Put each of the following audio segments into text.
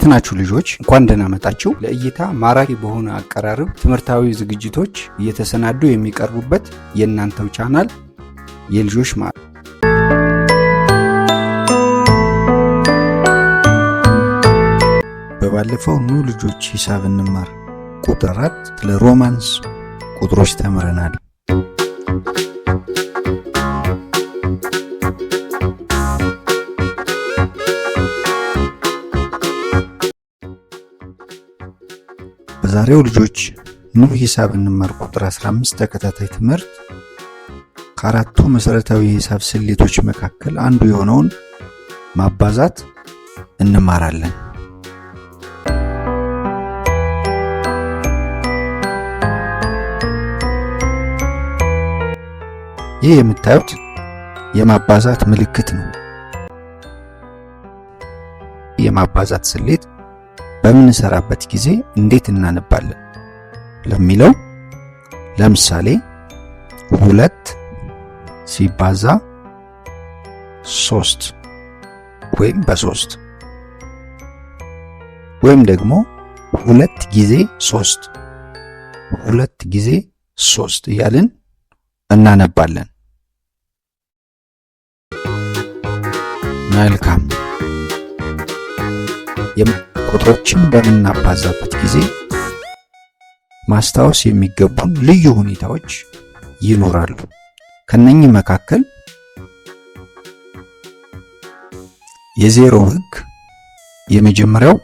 እንዴት ናችሁ ልጆች? እንኳን ደህና መጣችሁ። ለእይታ ማራኪ በሆነ አቀራረብ ትምህርታዊ ዝግጅቶች እየተሰናዱ የሚቀርቡበት የእናንተው ቻናል የልጆች ማዕድ። በባለፈው ኑ ልጆች ሂሳብ እንማር ቁጥር 4 ለሮማንስ ቁጥሮች ተምረናል። በዛሬው ልጆች ኑ ሂሳብ እንማር ቁጥር 15 ተከታታይ ትምህርት ከአራቱ መሰረታዊ የሂሳብ ስሌቶች መካከል አንዱ የሆነውን ማባዛት እንማራለን። ይህ የምታዩት የማባዛት ምልክት ነው። የማባዛት ስሌት በምንሰራበት ጊዜ እንዴት እናነባለን ለሚለው ለምሳሌ 2 ሲባዛ 3 ወይም በ3 ወይም ደግሞ 2 ጊዜ 3 2 ጊዜ 3 እያልን እናነባለን። መልካም። ቁጥሮችን በምናባዛበት ጊዜ ማስታወስ የሚገቡን ልዩ ሁኔታዎች ይኖራሉ። ከነኚህ መካከል የዜሮ ህግ የመጀመሪያው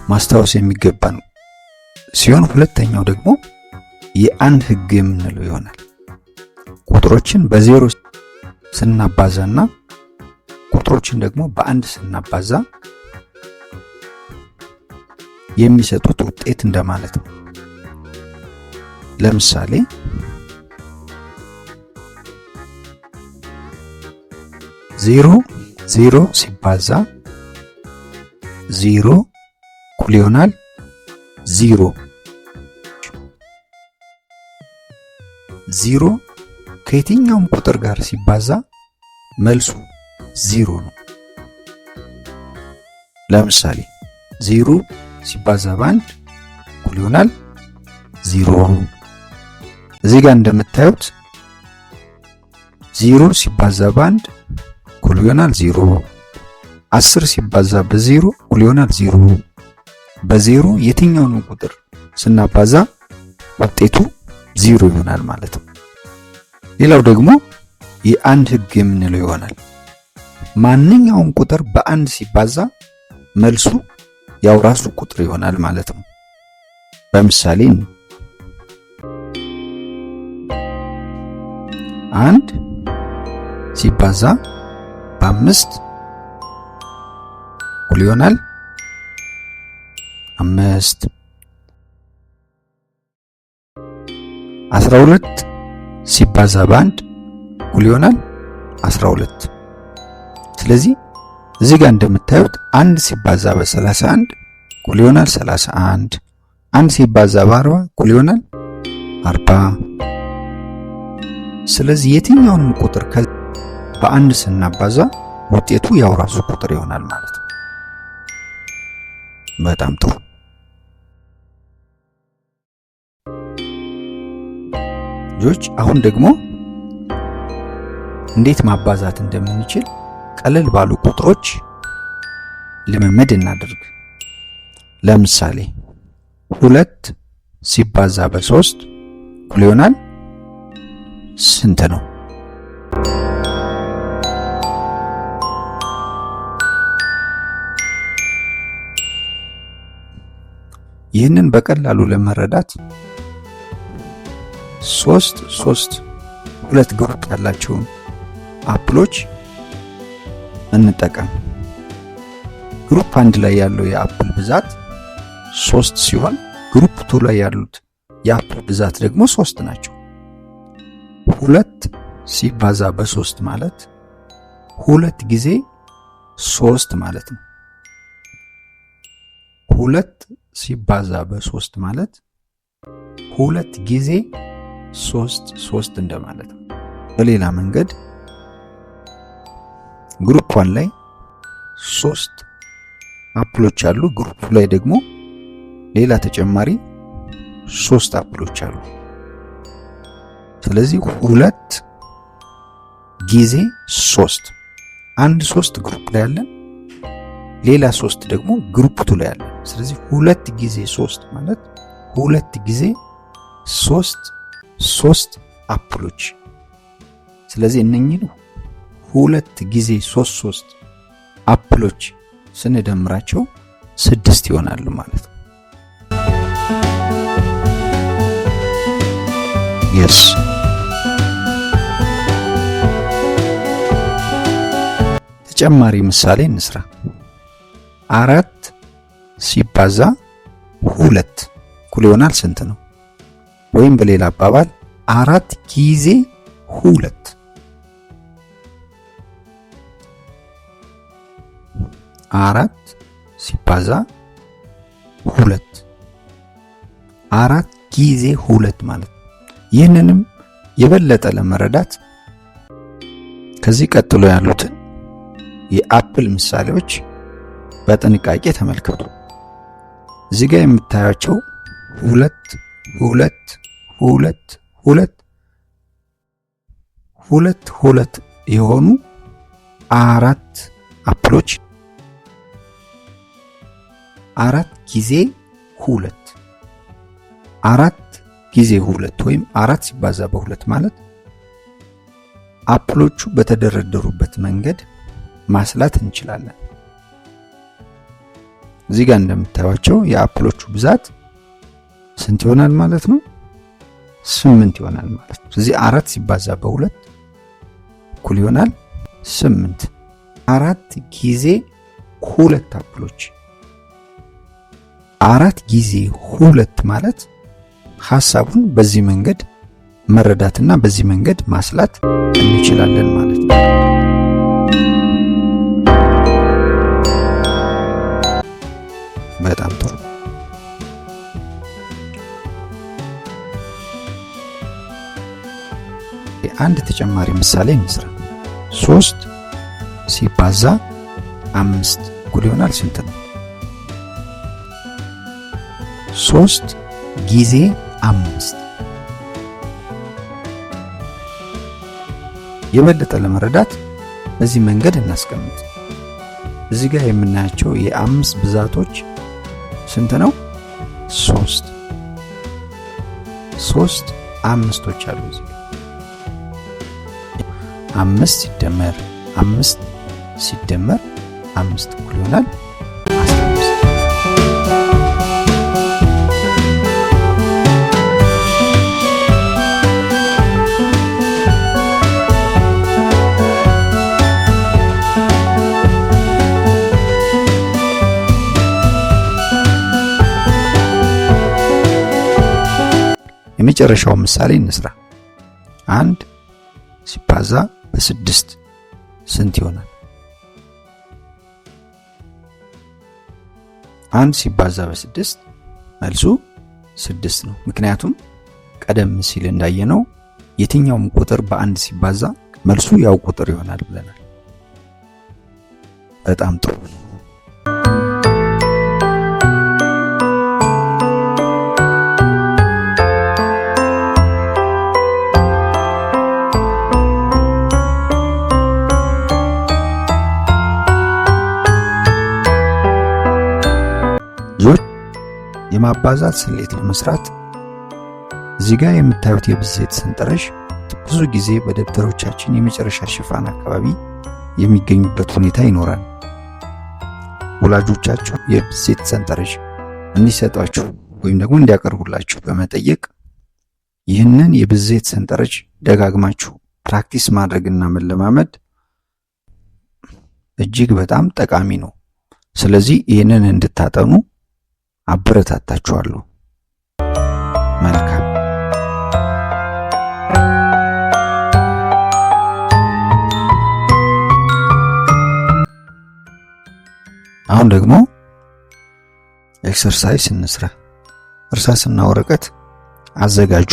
ማስታወስ የሚገባን ሲሆን ሁለተኛው ደግሞ የአንድ ህግ የምንለው ይሆናል። ቁጥሮችን በዜሮ ስናባዛና ቁጥሮችን ደግሞ በአንድ ስናባዛ የሚሰጡት ውጤት እንደማለት ነው። ለምሳሌ ዜሮ ሲባዛ 0 እኩል ይሆናል 0። 0 ከየትኛውም ቁጥር ጋር ሲባዛ መልሱ 0 ነው። ለምሳሌ 0 ሲባዛ በ1 እኩል ይሆናል 0። እዚህ ጋር እንደምታዩት 0 ሲባዛ በ1 እኩል ይሆናል 0። 10 ሲባዛ በ0 እኩል ይሆናል 0። በ0 የትኛውንም ቁጥር ስናባዛ ውጤቱ 0 ይሆናል ማለት ነው። ሌላው ደግሞ የአንድ ህግ የምንለው ይሆናል። ማንኛውም ቁጥር በአንድ ሲባዛ መልሱ ያው ራሱ ቁጥር ይሆናል ማለት ነው። በምሳሌ 1 ሲባዛ በ5 እኩል ይሆናል 5። 12 ሲባዛ በ1 እኩል ይሆናል 12። ስለዚህ እዚህ ጋር እንደምታዩት 1 ሲባዛ በ31 እኩል ይሆናል 31። 1 ሲባዛ በ40 እኩል ይሆናል 40። ስለዚህ የትኛውንም ቁጥር በአንድ ስናባዛ ውጤቱ ያው ራሱ ቁጥር ይሆናል ማለት ነው። በጣም ጥሩ። ልጆች አሁን ደግሞ እንዴት ማባዛት እንደምንችል ቀለል ባሉ ቁጥሮች ልምምድ እናድርግ። ለምሳሌ 2 ሲባዛ በ3 እኩል ይሆናል ስንት ነው? ይህንን በቀላሉ ለመረዳት 2 ግሩፕ ያላቸውን አፕሎች እንጠቀም። ግሩፕ 1 ላይ ያለው የአፕል ብዛት 3 ሲሆን ግሩፕ 2 ላይ ያሉት የአፕል ብዛት ደግሞ 3 ናቸው። 2 ሲባዛ በ3 ማለት 2 ጊዜ 3 ማለት ነው። 2 ሲባዛ በ3 ማለት 2 ጊዜ 3 እንደማለት ነው። በሌላ መንገድ ግሩፕ 1 ላይ 3 አፕሎች አሉ። ግሩፕ ላይ ደግሞ ሌላ ተጨማሪ 3 አፕሎች አሉ። ስለዚህ 2 ጊዜ 3 አንድ 3 ግሩፕ ላይ አለን፣ ሌላ 3 ደግሞ ግሩፕ 2 ላይ አለን። ስለዚህ 2 ጊዜ 3 ማለት 2 ጊዜ 3 አፕሎች። ስለዚህ እነኚህን 2 ጊዜ 3 አፕሎች ስንደምራቸው 6 ይሆናሉ ማለት ነው። yes ተጨማሪ ምሳሌ እንስራ። 4 ሲባዛ 2 እኩል ይሆናል ስንት ነው? ወይም በሌላ አባባል 4 ጊዜ 2 4 ሲባዛ 2 4 ጊዜ 2 ማለት ነው። ይህንንም የበለጠ ለመረዳት ከዚህ ቀጥሎ ያሉትን የአፕል ምሳሌዎች በጥንቃቄ ተመልከቱ። እዚህ ጋር የምታያቸው 2 2 2 2 2 የሆኑ 4 አፕሎች 4 ጊዜ 2 4 ጊዜ 2 ወይም 4 ሲባዛ በ2 ማለት አፕሎቹ በተደረደሩበት መንገድ ማስላት እንችላለን። እዚህ ጋር እንደምታዩቸው የአፕሎቹ ብዛት ስንት ይሆናል ማለት ነው? 8 ይሆናል ማለት ነው። ስለዚህ 4 ሲባዛ በ2 እኩል ይሆናል 8። 4 ጊዜ 2 አፕሎች 4 ጊዜ 2 ማለት ሐሳቡን በዚህ መንገድ መረዳትና በዚህ መንገድ ማስላት እንችላለን ማለት ነው። በጣም ጥሩ። አንድ ተጨማሪ ምሳሌ እንስራ። 3 ሲባዛ 5 እኩል ይሆናል ስንት ነው? 3 ጊዜ 5 የበለጠ ለመረዳት በዚህ መንገድ እናስቀምጥ። እዚህ ጋር የምናያቸው የ5 ብዛቶች ስንት ነው? 3 አምስቶች አሉ። እዚህ ጋር 5 ሲደመር 5 ሲደመር 5 እኩል ይሆናል 15። የመጨረሻው ምሳሌ እንስራ። 1 ሲባዛ በ6 ስንት ይሆናል? 1 ሲባዛ በ6 መልሱ 6 ነው። ምክንያቱም ቀደም ሲል እንዳየነው የትኛውም ቁጥር በ1 ሲባዛ መልሱ ያው ቁጥር ይሆናል ብለናል። በጣም ጥሩ። የማባዛት ስሌት ለመስራት እዚህ ጋር የምታዩት የብዜት ሰንጠረዥ ብዙ ጊዜ በደብተሮቻችን የመጨረሻ ሽፋን አካባቢ የሚገኙበት ሁኔታ ይኖራል። ወላጆቻችሁ የብዜት ሰንጠረዥ እንዲሰጧችሁ ወይም ደግሞ እንዲያቀርቡላችሁ በመጠየቅ ይህንን የብዜት ሰንጠረዥ ደጋግማችሁ ፕራክቲስ ማድረግና መለማመድ እጅግ በጣም ጠቃሚ ነው። ስለዚህ ይህንን እንድታጠኑ አበረታታችኋለሁ። መልካም። አሁን ደግሞ ኤክሰርሳይዝ እንስራ። እርሳስና ወረቀት አዘጋጁ።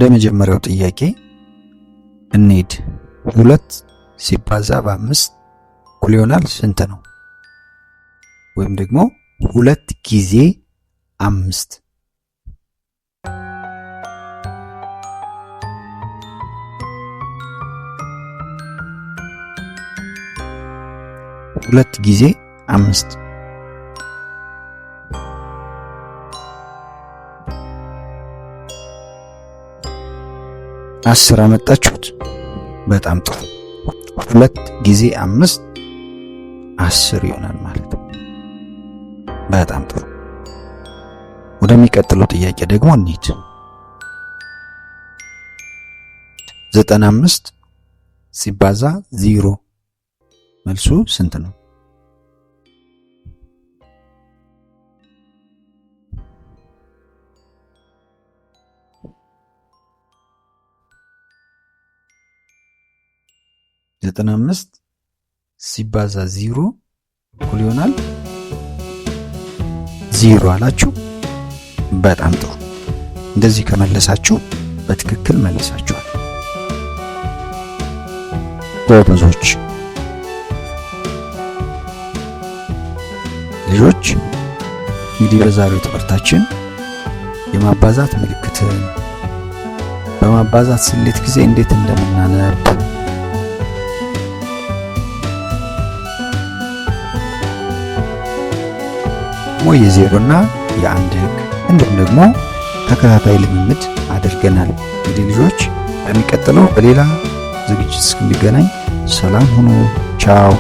ወደ መጀመሪያው ጥያቄ እንሂድ። 2 ሲባዛ በ5 እኩል ይሆናል ስንት ነው? ወይም ደግሞ 2 ጊዜ 5 2 ጊዜ 5 10 አመጣችሁት። በጣም ጥሩ። 2 ጊዜ 5 10 ይሆናል ማለት ነው። በጣም ጥሩ። ወደሚቀጥለው ጥያቄ ደግሞ እንሂድ። 95 ሲባዛ 0 መልሱ ስንት ነው? ዘጠና አምስት ሲባዛ 0 እኩል ይሆናል 0 አላችሁ። በጣም ጥሩ። እንደዚህ ከመለሳችሁ በትክክል መልሳችኋል። ጎበዞች ልጆች። እንግዲህ በዛሬው ትምህርታችን የማባዛት ምልክትን በማባዛት ስሌት ጊዜ እንዴት እንደምናነብ የዜሮና የአንድ ህግ እንዲሁም ደግሞ ተከታታይ ልምምድ አድርገናል። እንግዲህ ልጆች በሚቀጥለው በሌላ ዝግጅት እስክንገናኝ ሰላም ሁኑ። ቻው።